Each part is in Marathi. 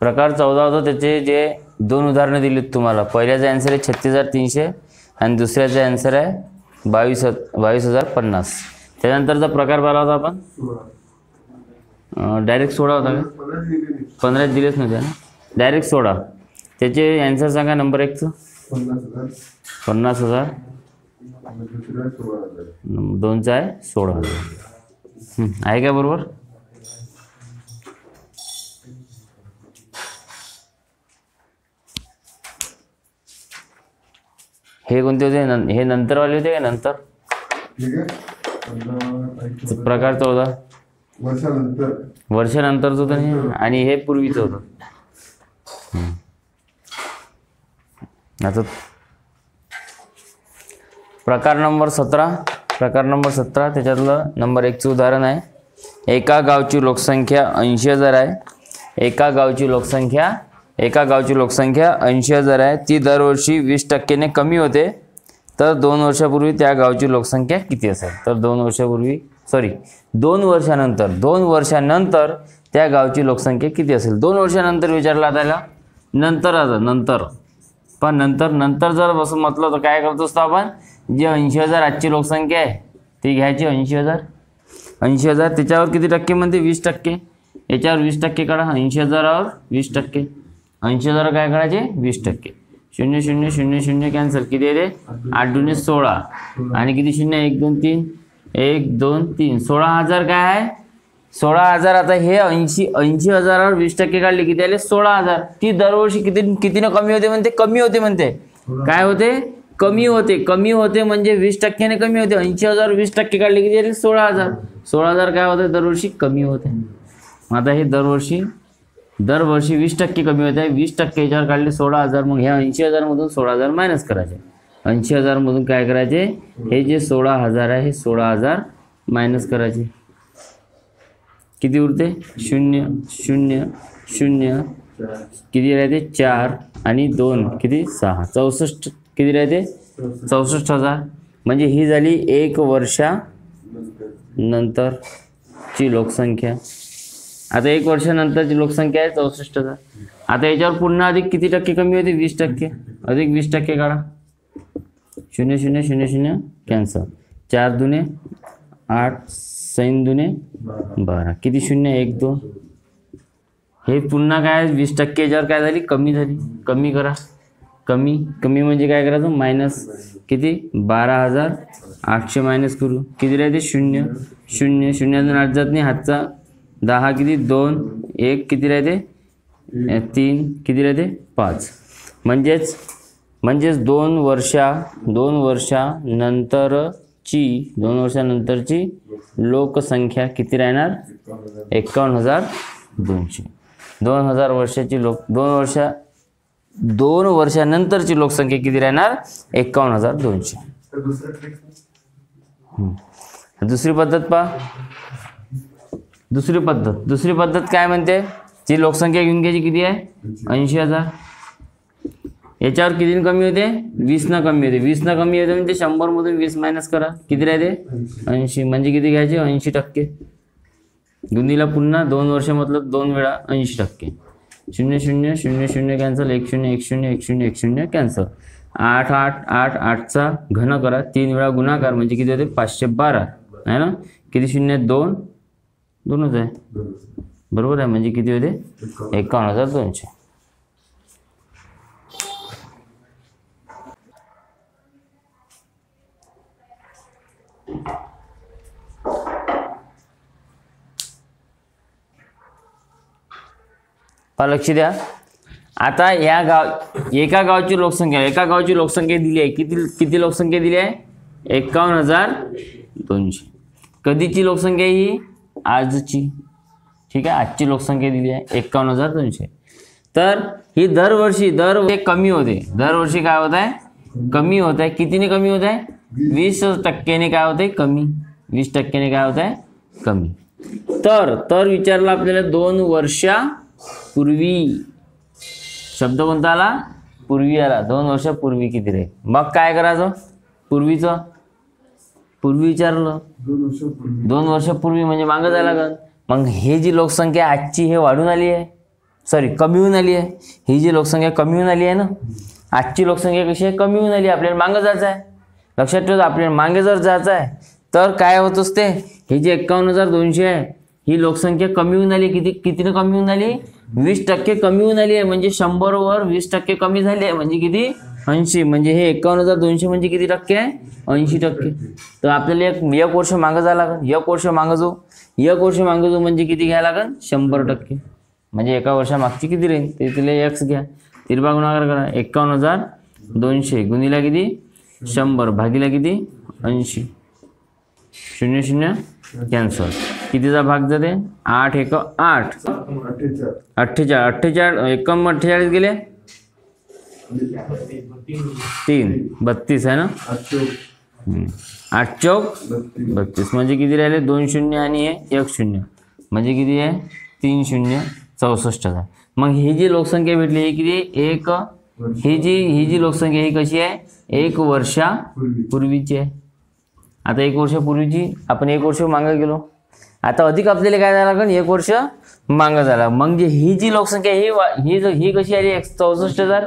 प्रकार 14 होता, त्याचे जे 2 उदाहरणं दिलीत तुम्हाला. पहिल्याचा आन्सर आहे 36,300 आणि दुसऱ्याचा आन्सर आहे 22,050. त्यानंतरचा प्रकार पाहिला होता आपण डायरेक्ट 16 होता का? 15 दिलेच नव्हते ना, डायरेक्ट 16. त्याचे आन्सर सांगा. नंबर 1चं 50,000, 2चा आहे 16,000. आहे का बरोबर? हे कोणते होते? हे नंतरवाले होते का? नंतर प्रकार 14 वर्षानंतरच होतं आणि हे पूर्वीचं होतं. आता प्रकार नंबर 17. प्रकार नंबर 17 त्याच्यातलं नंबर 1चं उदाहरण आहे. एका गावची लोकसंख्या 80,000 आहे. एका गावची लोकसंख्या 80,000 आहे. ती दरवर्षी 20% कमी होते. तर 2 वर्षापूर्वी त्या गावची लोकसंख्या किती असेल? तर 2 वर्षानंतर त्या गावची लोकसंख्या किती असेल? 2 वर्षानंतर विचारला त्याला. नंतर पण नंतर जर असं म्हटलं तर काय करत असतो आपण? जी 80,000 आजची लोकसंख्या आहे ती घ्यायची. 80,000 त्याच्यावर किती टक्के म्हणते? 20%. याच्यावर 20% काढा. 80,000वर 20%. 80,000 काय करायचे? 20%. 0 0 0 0 कॅन्सल. किती येते? 8 दुणे 16 आणि किती 0? 1 2 3 1 2 3 16,000 काय आहे? 16,000. आता हे 80,000वर 20% काढले किती आले? 16,000. ती दरवर्षी कितीनं कमी होते म्हणते? कमी होते म्हणते. काय होते? कमी होते म्हणजे 20%ने कमी होते. 80,000वर 20% काढले किती आले? 16,000. 16,000 काय होते? दरवर्षी कमी होते. आता हे दरवर्षी 20% कमी होत आहे. 20% याच्यावर काढले 16,000. मग ह्या 80,000 मधून 16,000 मायनस करायचे. 80,000 मधून काय करायचे? हे जे 16,000 आहे हे 16,000 मायनस करायचे. किती उरते? 0 0 0 किती राहते? 4 आणि 2 किती? 6. 64 किती राहते? 64,000. म्हणजे ही झाली 1 वर्षानंतरची लोकसंख्या. आता 1 वर्षानंतरची लोकसंख्या आहे 64,000. आता याच्यावर पुन्हा अधिक किती टक्के कमी होते? 20%. अधिक 20% काढा. 0 0 0 0 कॅन्सल. 4 दुणे 8 6 दुणे 12 किती? 0 1 2. हे पुन्हा काय? 20% याच्यावर काय झाली? कमी झाली. कमी करा. कमी म्हणजे काय करायचं? मायनस. किती? 12,800 मायनस करू. किती राहते? 0 0 0 8 जात नाही. हातचा 10 किती? 2 1 किती राहते? 3 किती राहते? 5. म्हणजेच 2 वर्षानंतरची लोकसंख्या किती राहणार? 51,200. 2 वर्षानंतरची लोकसंख्या किती राहणार? 51,200. दुसरी पद्धत पहा. दुसरी पद्धत काय म्हणते? ती लोकसंख्या घेऊन घ्यायची. किती आहे? 80,000. याच्यावर किती कमी होते? 20 कमी होते. 20 कमी होते म्हणजे 100 मधून 20 मायनस करा. किती राहते? 80. म्हणजे किती घ्यायचे? 80%. दोन्हीला पुन्हा 2 वर्ष मतलब 2 वेळा 80%. 0 0 0 0 कॅन्सल. 1 0 1 0 1 0 1 0 कॅन्सल. 8 8 8 8चा घन करा. 3 वेळा गुणाकार म्हणजे किती होते? 512 आहे ना. किती? 0 2 2च आहे. बरोबर आहे. म्हणजे किती होते? 51,200. लक्ष द्या. आता एका गावची लोकसंख्या दिली आहे. किती लोकसंख्या दिली आहे? 51,200. कधीची लोकसंख्या ही? आजची. ठीक आहे. आजची लोकसंख्या दिली आहे 51,200. तर ही दरवर्षी कमी होते. दरवर्षी काय होत आहे? कमी होत आहे. कितीने कमी होत आहे? 20%ने काय होते? कमी. 20%ने काय होत आहे? कमी. तर विचारलं आपल्याला 2 वर्षापूर्वी. शब्द कोणता आला? पूर्वी आला. 2 वर्षापूर्वी किती रे? मग काय करायचं? पूर्वी विचारलं. 2 वर्षापूर्वी म्हणजे मागं जायला लागल. मग हे जी लोकसंख्या आजची हे वाढून आली आहे. सॉरी कमी होऊन आली आहे, ही जी लोकसंख्या कमी होऊन आली आहे ना, आजची लोकसंख्या कशी आहे, कमी होऊन आली, आपल्याला मागं जायचं आहे. लक्षात ठेवा, आपल्याला मागे जर जायचं आहे तर काय होत असते, ही जी 51,200 आहे ही लोकसंख्या कमी होऊन आली. कितीने कमी होऊन आली, 20% कमी होऊन आली आहे. म्हणजे 100 वर 20% कमी झाली आहे, म्हणजे किती, 80. म्हणजे हे 51,200 म्हणजे किती टक्के आहे, 80%. तर आपल्याला एक वर्ष मागं जावं लागेल, एक वर्ष मागं जाऊ म्हणजे किती घ्यायला लागेल, 100%. म्हणजे एका वर्षामागची किती राहील ते तिला एक्स घ्या, तिरपा गुणाकार करा. 51,200 गुणिला किती, 100 भागीला किती, 80. 0 0 कॅन्सल. कितीचा भाग जाते, 8 1 8, 48 गेले 3 32 आहे ना, 8 चौक 32 म्हणजे किती राहिले, 2 शून्य आणि 1 शून्य म्हणजे किती आहे, 3 शून्य 64,000. मग ही जी लोकसंख्या भेटली ही किती, ही जी लोकसंख्या ही कशी आहे, 1 वर्षापूर्वीची आहे. आता 1 वर्षापूर्वीची, आपण 1 वर्ष मागं गेलो, आता अधिक आपल्याला काय झालं लागेल, 1 वर्ष मागं झाला. मग ही जी लोकसंख्या ही कशी आली, 64,000,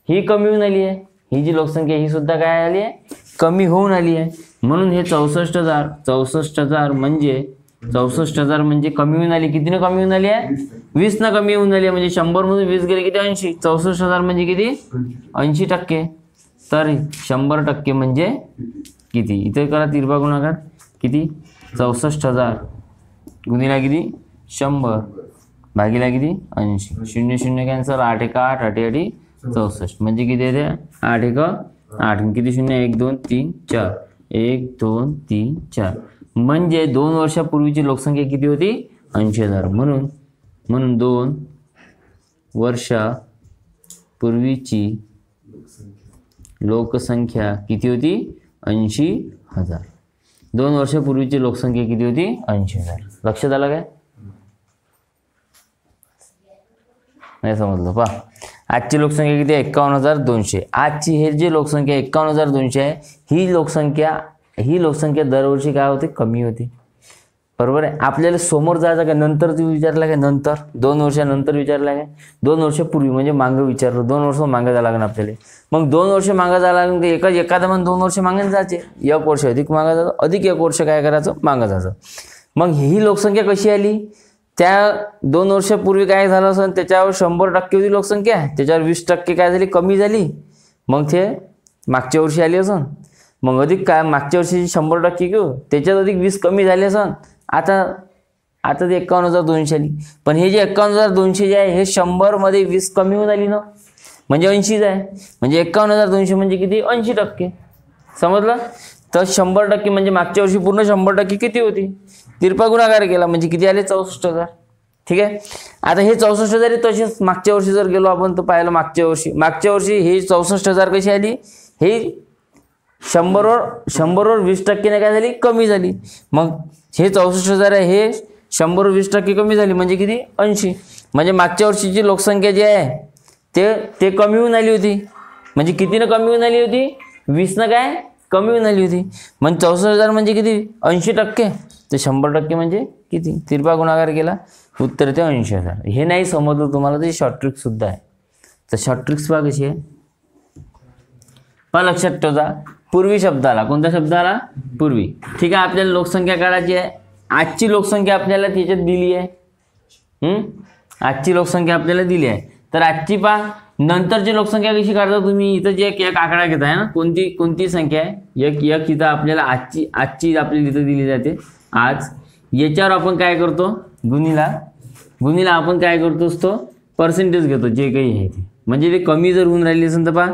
ही कमी होऊन आली आहे. ही जी लोकसंख्या ही सुद्धा काय आली आहे, कमी होऊन आली आहे. म्हणून हे 64,000 म्हणजे कमी होऊन आली. कितीने कमी होऊन आली आहे, 20 न कमी होऊन आली आहे. म्हणजे 100 मधून 20 गेले किती, 80. 64,000 म्हणजे किती, 80%. तर 100% म्हणजे किती, इथे करा तिरपा गुणाकार, किती, 64,000 गुणिला किती, 100 भागीला किती, 80. 0 0 कॅन्सल, 8 1 8, 8 8 64 म्हणजे किती येते, 8 1 8, किती शून्य, 1 2 3 4, 1 2 3 4. म्हणजे 2 वर्षापूर्वीची लोकसंख्या किती होती, 80,000. म्हणून 2 वर्षापूर्वीची लोकसंख्या किती होती, 80,000. 2 वर्षापूर्वीची लोकसंख्या किती होती, 80,000. लक्षात आलं काय, नाही समजलं पहा. आजची लोकसंख्या किती आहे, 51,200. आजची हे जी लोकसंख्या 51,200 आहे, ही लोकसंख्या दरवर्षी काय होते, कमी होते. बरोबर आहे. आपल्याला समोर जायचं काय, नंतर तू विचारला काय, नंतर 2 वर्षानंतर विचारला काय, 2 वर्षापूर्वी म्हणजे मागं विचारलं, 2 वर्ष मागं जावं लागेल आपल्याला. मग 2 वर्ष मागं जावं लागेल, एखादा मग 2 वर्ष मागे जायचे, 1 वर्ष अधिक मागं जायचं, अधिक 1 वर्ष काय करायचं, मागं जायचं. मग ही लोकसंख्या कशी आली, त्या 2 वर्षापूर्वी काय झालं असेल, त्याच्यावर 100% होती लोकसंख्या, त्याच्यावर 20% काय झाली, कमी झाली. मग ते मागच्या वर्षी आली असेल, मग अधिक काय, मागच्या वर्षी 100% घेऊ, त्याच्यात अधिक 20 कमी झाले असेल. आता ते 51,200 आली. पण हे जे 51,200 जे आहे, हे 100 मध्ये 20 कमी होऊन आली ना, म्हणजे 80 आहे. म्हणजे 51,200 म्हणजे किती, 80%. समजलं. तर 100% म्हणजे मागच्या वर्षी पूर्ण 100% किती होती, तिरपा गुणाकार केला म्हणजे किती आले, 64,000. ठीक आहे. आता हे 64,000 तसेच मागच्या वर्षी जर गेलो आपण तर पाहिलं, मागच्या वर्षी हे 64,000 कशी आली, हे 100वर 20% काय झाली, कमी झाली. मग हे 64,000 आहे, हे 100वर 20% कमी झाली म्हणजे किती, 80. म्हणजे मागच्या वर्षीची लोकसंख्या जी आहे ते कमी होऊन आली होती. म्हणजे कितीनं कमी होऊन आली होती, 20 काय कमी होऊन आली होती. म्हणजे 64,000 म्हणजे किती, 80%. तर 100% म्हणजे किती, तिरपा गुणाकार केला, उत्तर ते 80,000. हे नाही समजलं तुम्हाला तर शॉर्ट ट्रिक सुद्धा आहे. तर शॉर्ट ट्रिक्स पहा कशी आहे, पण लक्षात ठेवा. पूर्वी शब्द आला, कोणता शब्द आला, पूर्वी. ठीक आहे. आपल्याला लोकसंख्या काढायची आहे. आजची लोकसंख्या आपल्याला त्याच्यात दिली आहे. आजची लोकसंख्या आपल्याला दिली आहे. तर आजची पहा, नंतरची लोकसंख्या कशी काढता तुम्ही, इथं जे एक आकडा घेताय ना, कोणती संख्या आहे, एक इथं आपल्याला आजची आपल्याला इथं दिली जाते आज. याच्यावर आपण काय करतो, गुणीला आपण काय करतो असतो, पर्सेंटेज घेतो जे काही आहे ते. म्हणजे ते कमी जर होऊन राहिली असेल तर पहा,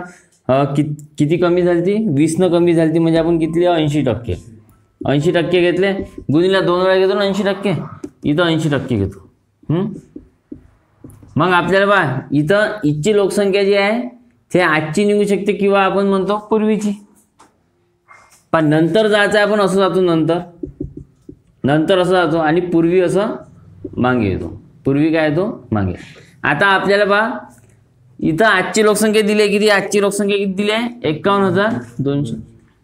किती कमी झाली ती, 20 कमी झाली ती, म्हणजे आपण किती, 80%. 80% घेतले, गुणीला 2 वेळा घेतो ना 80%, इथं 80% घेतो. मग आपल्याला पहा, इथं इथची लोकसंख्या जी आहे ते आजची निघू शकते किंवा आपण म्हणतो पूर्वीची. पण नंतर जायचं आहे, आपण असं जातो, नंतर असं जातो आणि पूर्वी असं मागे येतो. पूर्वी काय येतो, मागे. आता आपल्याला पहा, इथं आजची लोकसंख्या दिली आहे, किती, आजची लोकसंख्या किती दिली आहे, 51,200.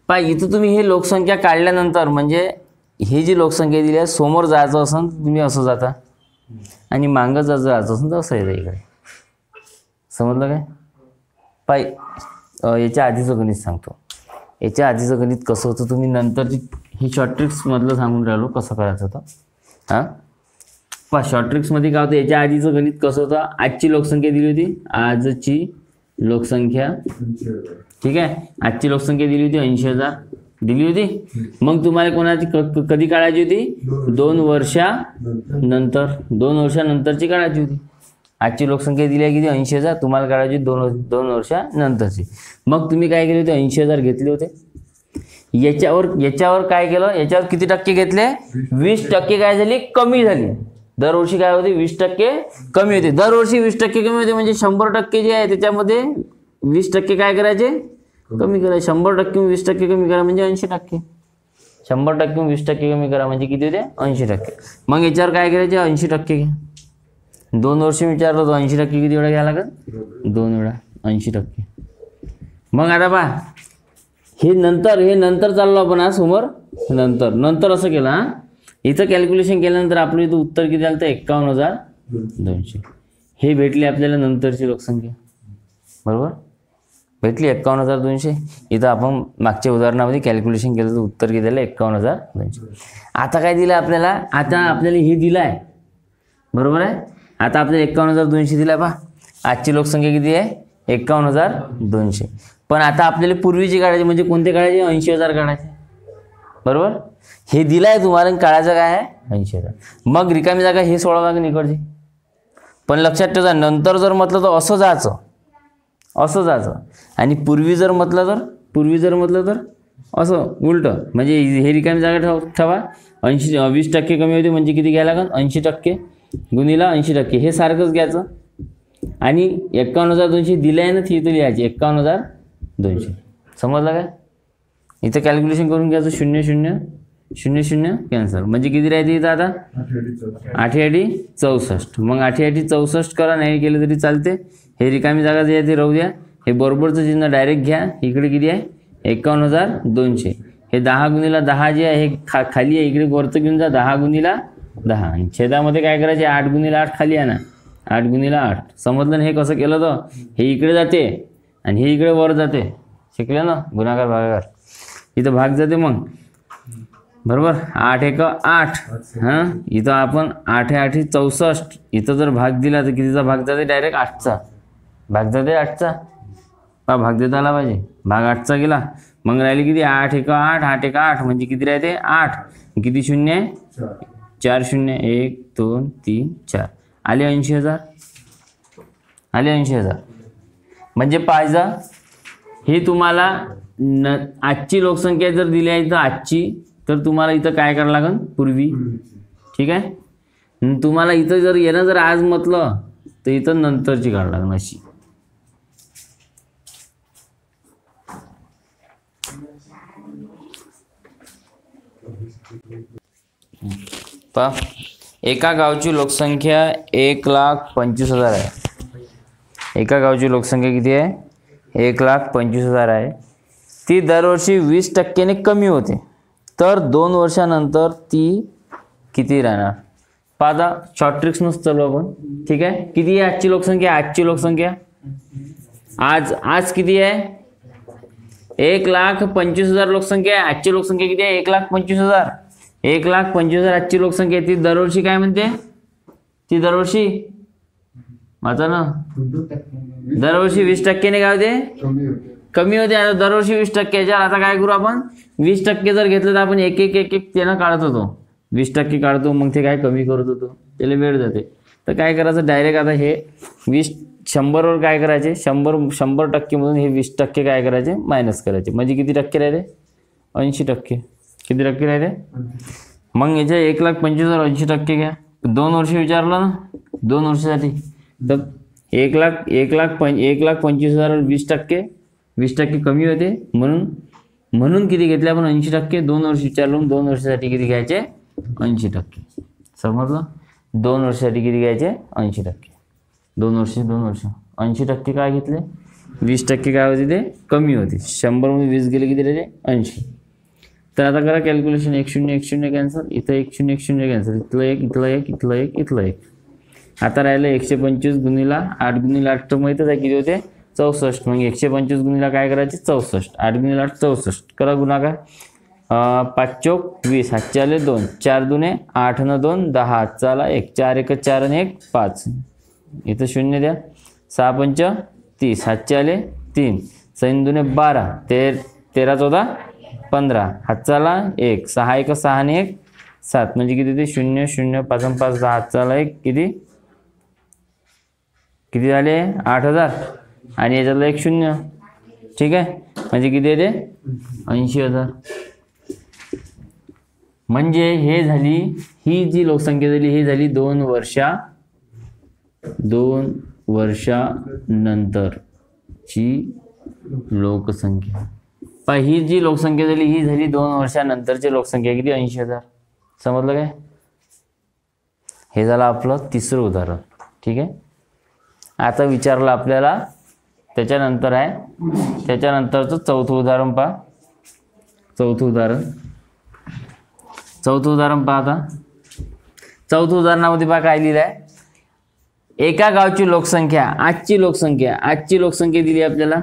पहा, इथं तुम्ही हे लोकसंख्या काढल्यानंतर, म्हणजे ही जी लोकसंख्या दिली आहे, समोर जायचं असेल तुम्ही असं जाता, आणि मागं जर जायचं असेल तर असं येतं इकडे. समजलं काय? याच्या आधीचं गणित सांगतो. याच्या आधीचं गणित कसं होतं तुम्ही नंतरची ही शॉर्ट ट्रिक्समधलं सांगून राहिलो कसं करायचं होतं. शॉर्ट ट्रिक्समध्ये काय होतं, याच्या आधीचं गणित कसं होतं, आजची लोकसंख्या दिली होती, आजची लोकसंख्या, ठीक आहे, आजची लोकसंख्या दिली होती 80,000 दिली होती. मग तुम्हाला कोणाची कधी काढायची होती, 2 वर्षानंतर, 2 वर्षानंतरची काढायची होती. आजची लोकसंख्या दिली आहे किती, 80,000, तुम्हाला काढायची 2 वर्षानंतरची. मग तुम्ही काय केले होते, 80,000 घेतले होते. याच्यावर काय केलं, याच्यावर किती टक्के घेतले, 20% काय झाली, कमी झाली. दरवर्षी काय होते, 20% कमी होते. दरवर्षी 20% कमी होते, म्हणजे 100% जे आहे त्याच्यामध्ये 20% काय करायचे, कमी करायचे. 100% 20% कमी करा म्हणजे 80%. 100% 20% कमी करा म्हणजे किती होते, 80%. मग याच्यावर काय करायचे, 80% घ्या. 2 वर्ष विचारलं होतं, 80% किती वेळा घ्यायला लागत, 2 वेळा 80%. मग आता पहा, हे नंतर चाललो आपण आज समोर. नंतर असं केलं. इथं कॅल्क्युलेशन केल्यानंतर आपलं इथं उत्तर किती आलं तर 51,200. हे भेटली आपल्याला नंतरची लोकसंख्या, बरोबर भेटली 51,200. इथं आपण मागच्या उदाहरणामध्ये कॅल्क्युलेशन केलं तर उत्तर किती आलं, 51,200. आता काय दिलं आपल्याला, आता आपल्याला हे दिलं आहे, बरोबर आहे. आता आपल्याला 51,200 दिला. पहा आजची लोकसंख्या किती आहे, 51,200. पण आता आपल्याला पूर्वीची काढायची, म्हणजे कोणते काढायचे, 80,000 काढायचे, बरोबर. हे दिलं आहे तुम्हाला, काढायचं काय आहे, 80,000. मग रिकामी जागा हे 16 जागा निकडची. पण लक्षात ठेवा, नंतर जर म्हटलं तर असं जायचं, आणि पूर्वी जर म्हटलं तर असं उलटं. म्हणजे हे रिकामी जागा ठेवा, 20% कमी होते म्हणजे किती घ्यायला लागेल, 80% गुणिला 80%, हे सारखंच घ्यायचं. आणि 51,200 दिलं आहे ना, ती इथं लिहायची 51,200. समजलं काय? इथं कॅल्क्युलेशन करून घ्यायचं, 0 0 0 0 कॅन्सल, म्हणजे किती राहते इथं आता, 8 64. मग 8 64 करा, नाही केलं तरी चालते. हे रिकामी जागा जे आहे ते राहू द्या. हे बरोबरचं चिन्ह डायरेक्ट घ्या. इकडे किती आहे, 51,200. हे 10 गुणिला 10 जे आहे हे खाली आहे, इकडे वरचं घेऊन जा, 10 गुणिला 10. आणि छेदामध्ये काय करायचे, 8 गुणिला 8 खाली आहे ना, 8 गुणिला 8. समजलं ना हे कसं केलं तर, हे इकडे जाते आणि हे इकडे वर जाते. शिकले ना, गुणाकार भागाकार, इथं भाग जाते मग, बरोबर. 8 1 8. इथं आपण 8 8 64. इथं जर भाग दिला तर कितीचा भाग जाते, डायरेक्ट 8चा भाग जाते, 8चा भाग देता आला पाहिजे. भाग 8चा गेला, मग राहिली किती, 8 1 8 8 1 8 म्हणजे किती राहते, 8. किती शून्य आहे, 4 शून्य, 1 2 3 4, आले 80,000. म्हणजे पाहिजे हे तुम्हाला आजची लोकसंख्या जर दिली आहे तर आजची, तर तुम्हाला इथं काय करावं लागेल, पूर्वी, ठीक आहे. तुम्हाला इथं जर येणं जर आज म्हटलं तर इथं नंतरची काढावं लागेल अशी. पहा, एका गावची लोकसंख्या 1,25,000 आहे. एका गावची लोकसंख्या किती आहे, 1,25,000 आहे. ती दरवर्षी 20%ने कमी होते, तर 2 वर्षानंतर ती किती राहणार. पाहता शॉर्ट ट्रिक्स नसतं चालू आपण, ठीक आहे. किती आहे आजची लोकसंख्या, आज किती आहे, 1,25,000 लोकसंख्या आहे. आजची लोकसंख्या किती आहे, 1,25,000. 1,25,000 आजची लोकसंख्या. ती दरवर्षी काय म्हणते, ती दरवर्षी वाचा ना, दरवर्षी 20%ने काय होते, कमी होते. आता दरवर्षी 20%. आता काय करू आपण, 20% जर घेतलं तर आपण एक त्यानं काढत होतो, 20% काढतो, मग ते काय कमी करत होतो, त्याला वेळ जाते. तर काय करायचं, डायरेक्ट आता हे 100वर काय करायचे, 100% मधून हे 20% काय करायचे, मायनस करायचे. म्हणजे किती टक्के राहते, 80%. किती टक्के राहते. मग याच्या 1,25,000 80% घ्या. 2 वर्ष विचारलं ना, 2 वर्षासाठी, तर 1,25,000 20% कमी होते. म्हणून किती घेतले आपण, 80%. 2 वर्ष विचारलं, 2 वर्षासाठी किती घ्यायचे, 80%. समजलं, 2 वर्षासाठी किती घ्यायचे, 80%. 2 वर्ष 80% काय घेतले, 20% काय होते ते कमी होते. 100 मध्ये 20 गेले किती राहते, 80. तर आता करा कॅल्क्युलेशन, 1 0 1 0 कॅन्सल, इथं 1 0 1 0 कॅन्सल, इथलं 1 इथलं 1 इथलं 1 इथलं 1. आता राहिलं 125 गुणिला 8 गुणिला 8 तर माहितच आहे किती होते 64. मग 125 गुणिला काय करायचे 64. 8 गुणिला 8 64. करा गुणाकार. 5 चौक 20, हातचे आले 2, 4 दुने 8 न 2 10, हातचा आला 1, 4 1 4 आणि 1 5, इथं 0 द्या. 6 पंच 30, हातचे आले 3, 6 दुने 12, 13 14 15, हातचा आला 1, 6 1 6 आणि 1 7, म्हणजे किती ते 0 0 5 5 10, हातचा आला 1, किती झाले 8000 आणि याच्यातला 1 0. ठीक आहे, म्हणजे किती येते 80,000. म्हणजे हे झाली, ही जी लोकसंख्या झाली ही झाली 2 वर्षानंतरची लोकसंख्या. ही जी लोकसंख्या झाली ही झाली 2 वर्षानंतरची लोकसंख्या. किती 80,000. समजलं काय. हे झालं आपलं तिसरं उदाहरण. ठीक आहे, आता आता आपल्याला त्याच्यानंतर आहे, त्याच्यानंतरचं चौथं उदाहरण पहा. चौथं उदाहरण पहा. आता चौथं उदाहरणामध्ये पहा काय लिहिलं आहे. एका गावची लोकसंख्या, आजची लोकसंख्या दिली आपल्याला.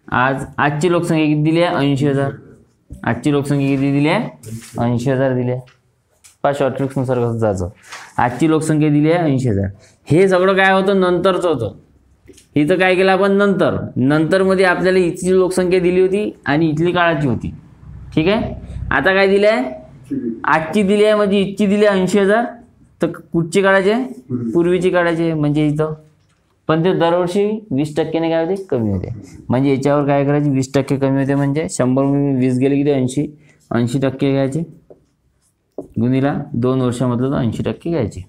आजची लोकसंख्या किती दिली आहे 80,000. आजची लोकसंख्या किती दिली आहे 80,000 दिली आहे. पहा शॉर्टकटनुसार कसं जायचं. आजची लोकसंख्या दिली आहे 80,000. हे सगळं काय होतं नंतरचं होतं. इथं काय केलं आपण नंतर मध्ये आपल्याला इथली लोकसंख्या दिली होती आणि इथली काळाची होती. ठीक आहे, आता काय दिली आहे आजची दिली आहे, म्हणजे इथची दिली आहे 80,000. तर कुठची काढायचे पूर्वीची काढायचे. म्हणजे इथं पण ते दरवर्षी 20% काय होते कमी होते. म्हणजे याच्यावर काय करायचे 20% कमी होते. म्हणजे 100 20 गेले किती 80% घ्यायचे गुणिला 2 वर्षामधलं तर 80% घ्यायचे.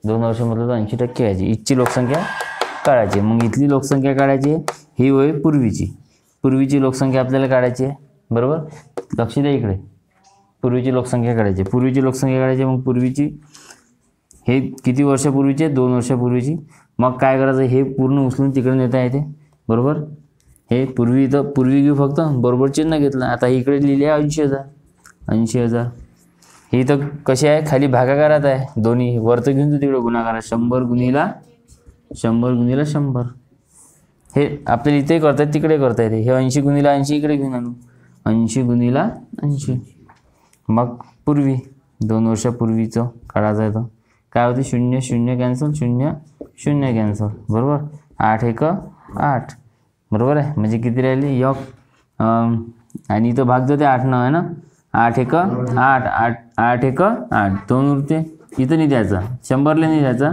2 वर्षामधलं तर 80% घ्यायची. इथची लोकसंख्या काढायची. मग इथली लोकसंख्या काढायची. ही होय पूर्वीची लोकसंख्या आपल्याला काढायची आहे. बरोबर, लक्ष द्या इकडे. पूर्वीची लोकसंख्या काढायची. मग पूर्वीची हे किती वर्षापूर्वीचे 2 वर्षापूर्वीची. मग काय करायचं हे पूर्ण उचलून तिकडे नेता येते. बरोबर, हे पूर्वी घेऊ फक्त बरोबर चिन्ह घेतलं. आता इकडे लिहिले 80,000. ही तर कशी आहे खाली भागाकारात आहे. दोन्ही वरतं घेऊन तिकडे गुणाकारात. 100 गुणिला 100. हे आपल्याला इथे करता येते तिकडे करता येते. हे 80 गुणिला 80 इकडे घेऊन आणू. 80 गुणिला 80. मग पूर्वी 2 वर्षापूर्वीचं काढायचं आहे. तर काय होते 0 0 कॅन्सल 0 0 कॅन्सल. बरोबर, 8 1 8. बरोबर आहे, म्हणजे किती राहिले 1 आणि इथं भाग जाते 8 9 आहे ना. 8 1 8 8 1 8 2 उरते. इथं नाही द्यायचा 100ला नाही द्यायचा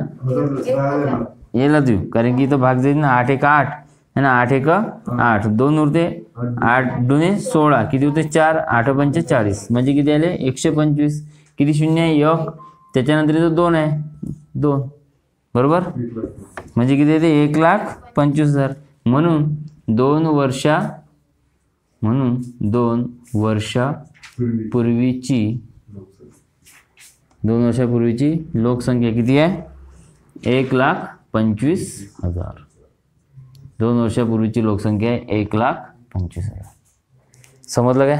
याला देऊ, कारण की इथं भाग जाईल ना. 8 1 8 है ना. 8 1 8 2 उरते. 8 2 16 किती होते 4 8 5 40. म्हणजे किती आले 125. किती 0 आहे 1. त्याच्यानंतर इथं 2 आहे 2. बरोबर, म्हणजे किती येते 1,25,000. म्हणून 2 वर्षापूर्वीची लोकसंख्या किती आहे 1,25,000. 2 वर्षापूर्वीची लोकसंख्या आहे 1,25,000. समजलं काय.